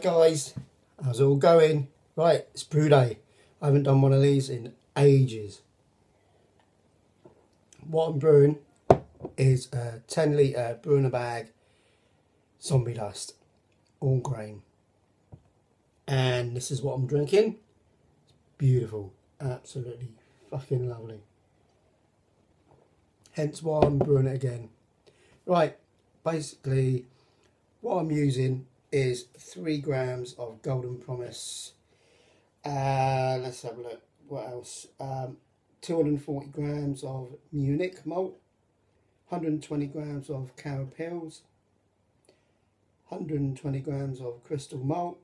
guys, how's it all going? Right, it's brew day. I haven't done one of these in ages. What I'm brewing is a 10 litre brew in a bag zombie dust, all grain. And this is what I'm drinking. It's beautiful, absolutely fucking lovely. Hence why I'm brewing it again. Right, basically what I'm using is 3 grams of Golden Promise. Let's have a look. What else? 240 grams of Munich malt, 120 grams of Cara Pils, 120 grams of crystal malt,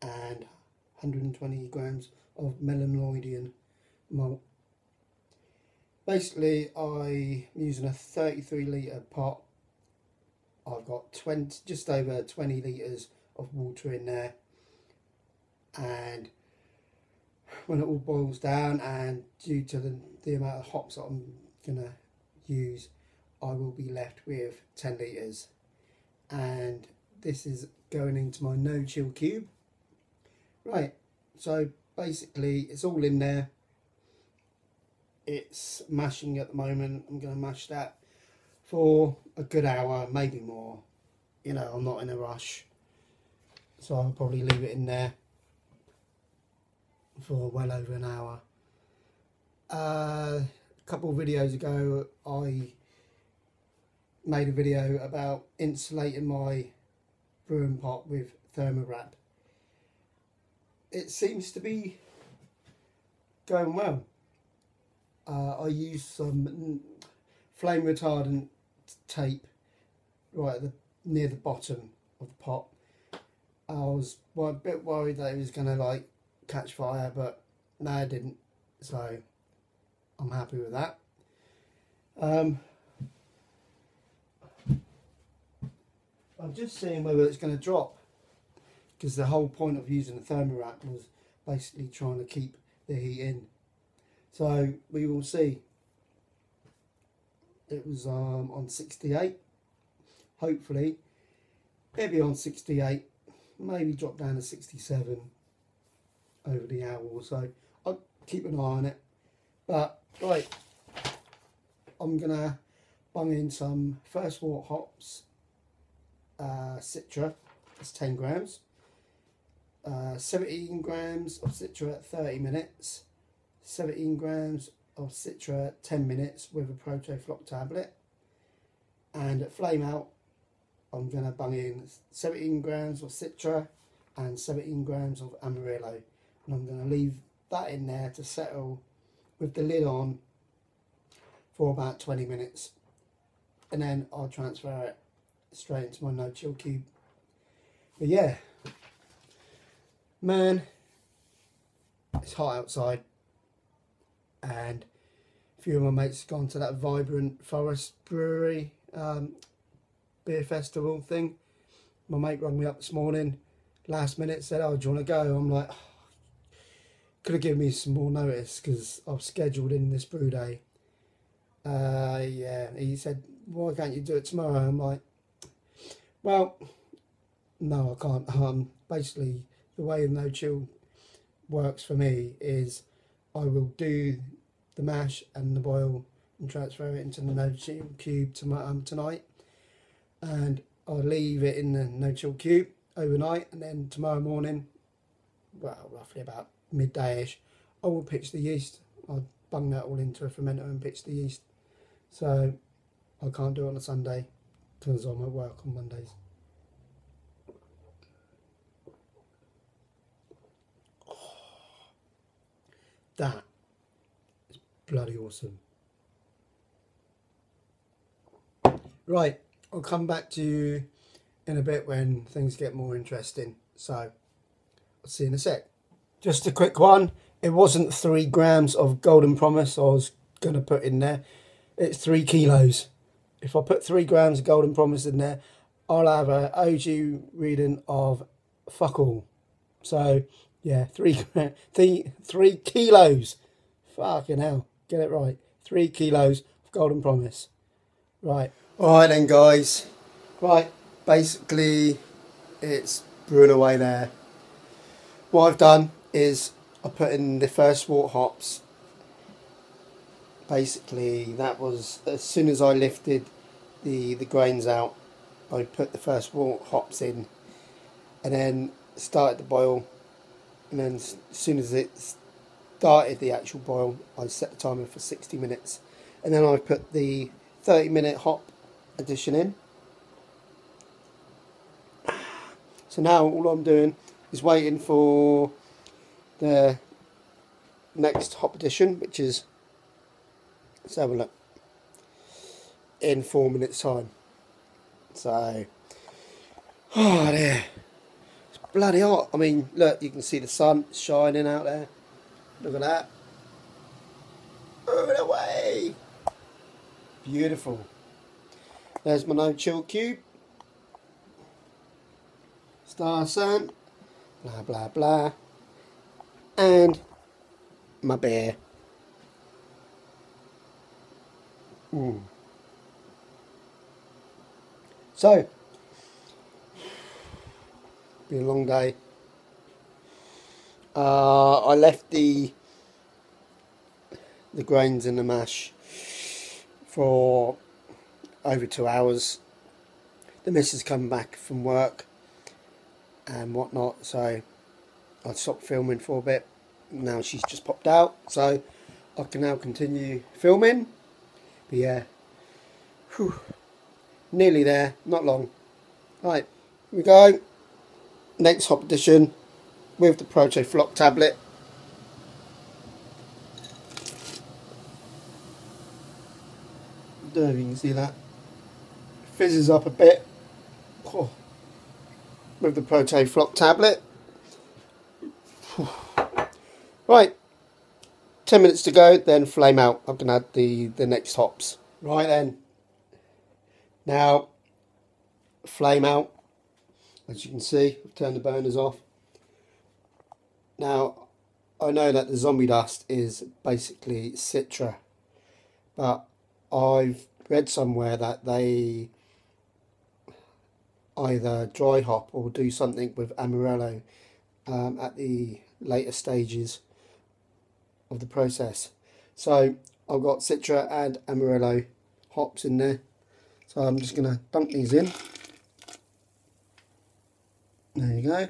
and 120 grams of Melanoidian malt. Basically, I'm using a 33 litre pot. I've got just over 20 litres of water in there, and when it all boils down, and due to the amount of hops that I'm gonna use, I will be left with 10 litres, and this is going into my no chill cube. Right, so basically it's all in there. It's mashing at the moment. I'm going to mash that for a good hour, maybe more. You know, I'm not in a rush, so I'll probably leave it in there for well over an hour. A couple of videos ago I made a video about insulating my brewing pot with thermowrap. It seems to be going well. I used some flame retardant tape right near the bottom of the pot. I was a bit worried that it was going to like catch fire, but no, it didn't, so I'm happy with that. I'm just seeing whether it's going to drop, because the whole point of using the thermowrap was basically trying to keep the heat in. So we will see. It was on 68. Hopefully it'll be on 68, maybe drop down to 67 over the hour or so. I'll keep an eye on it. But right, I'm gonna bung in some first wort hops, Citra, that's 10 grams, 17 grams of Citra at 30 minutes, 17 grams of Citra 10 minutes with a Protofloc tablet, and at flame out I'm going to bung in 17 grams of Citra and 17 grams of Amarillo, and I'm going to leave that in there to settle with the lid on for about 20 minutes, and then I'll transfer it straight into my no chill cube. But yeah, man, it's hot outside, and a few of my mates have gone to that Vibrant Forest Brewery beer festival thing. My mate rang me up this morning last minute, said, oh, do you want to go? I'm like, oh, could have given me some more notice because I've scheduled in this brew day. Yeah, he said, why can't you do it tomorrow? I'm like, well, no, I can't. Basically the way the no chill works for me is I will do the mash and the boil and transfer it into the no chill cube tonight, and I'll leave it in the no chill cube overnight, and then tomorrow morning, well, roughly about midday-ish, I will pitch the yeast. I'll bung that all into a fermenter and pitch the yeast. So I can't do it on a Sunday because I'm at work on Mondays. That is bloody awesome. Right, I'll come back to you in a bit when things get more interesting. So I'll see you in a sec. Just a quick one. It wasn't 3 grams of Golden Promise I was going to put in there. It's 3 kilos. If I put 3 grams of Golden Promise in there, I'll have an OG reading of fuck all. So yeah, 3 kilos. Fucking hell. Get it right. 3 kilos of Golden Promise. Right. Alright then, guys. Right. Basically, it's brewing away there. What I've done is I put in the first wort hops. Basically, that was as soon as I lifted the grains out, I put the first wort hops in, and then started the boil. And then as soon as it started the actual boil, I set the timer for 60 minutes, and then I put the 30-minute hop addition in. So now all I'm doing is waiting for the next hop addition, which is, let's have a look, in 4 minutes time. So, oh dear, it's bloody hot. I mean, look, you can see the sun shining out there. Look at that. Move it away. Beautiful. There's my no chill cube. Star San. Blah blah blah. And my beer. So, been a long day. I left the grains in the mash for over 2 hours. The missus come back from work and whatnot, so I stopped filming for a bit. Now she's just popped out, so I can now continue filming. But yeah, nearly there, not long. Right, here we go. Next hop addition with the Proto Flock tablet. Don't know if you can see that. Fizzes up a bit. Oh. With the Proto Flock tablet. Right, 10 minutes to go, then flame out. I'm going to add the next hops. Right then, now flame out. As you can see, I've turned the burners off. Now, I know that the zombie dust is basically citra, but I've read somewhere that they either dry hop or do something with Amarillo at the later stages of the process. So I've got Citra and Amarillo hops in there, so I'm just going to dunk these in. There you go,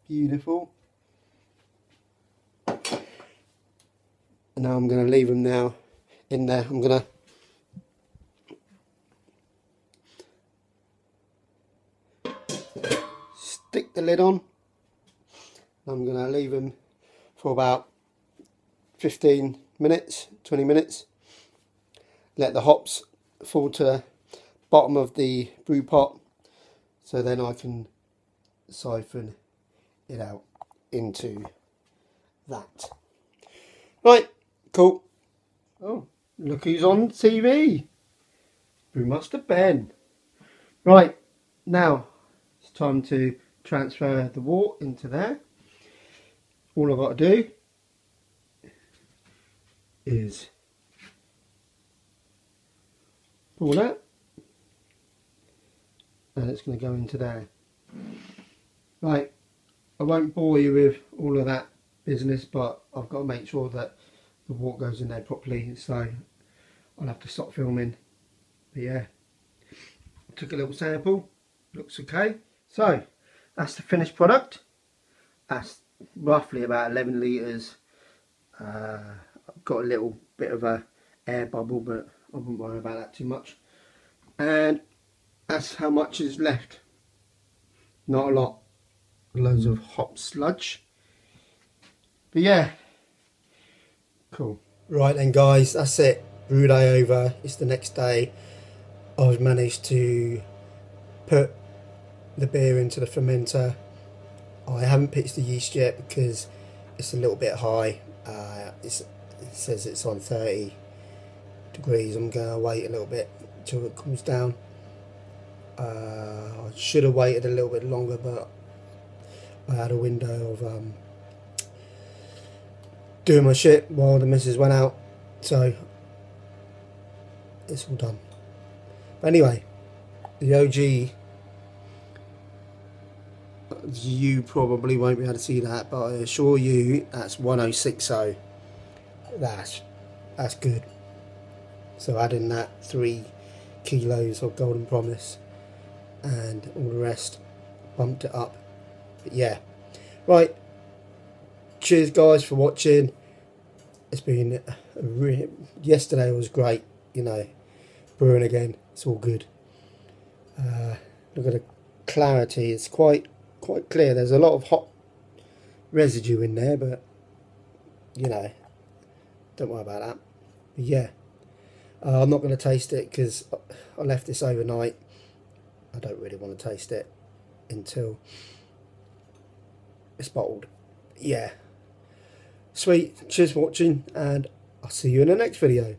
beautiful. And now I'm going to leave them now in there. I'm going to stick the lid on. I'm going to leave them for about 15 minutes, 20 minutes. Let the hops fall to the bottom of the brew pot, so then I can siphon it out into that. Right, cool. Oh, look who's on TV. Brewmaster Ben. Right, now it's time to transfer the wort into there. All I've got to do is pull that, and it's going to go into there. Right, I won't bore you with all of that business, but I've got to make sure that the wort goes in there properly, so I'll have to stop filming. But yeah, I took a little sample, looks okay. So that's the finished product. That's roughly about 11 litres. I've got a little bit of a air bubble, but I wouldn't worry about that too much. And that's how much is left. Not a lot. Loads of hop sludge. But yeah, cool. Right then guys, that's it. Brew day over. It's the next day. I've managed to put the beer into the fermenter. I haven't pitched the yeast yet because it's a little bit high. It says it's on 30 degrees. I'm going to wait a little bit until it cools down. I should have waited a little bit longer, but I had a window of doing my shit while the missus went out, so it's all done. But anyway, the OG you probably won't be able to see that, but I assure you that's 1060. That's good. So adding that 3 kilos of Golden Promise and all the rest bumped it up. But yeah, right, cheers guys for watching. It's been yesterday was great, you know, brewing again. It's all good. Look at the clarity, it's quite clear. There's a lot of hot residue in there, but you know, don't worry about that. But yeah, I'm not going to taste it because I left this overnight. I don't really want to taste it until it's bottled. Yeah, sweet. Cheers for watching, and I'll see you in the next video.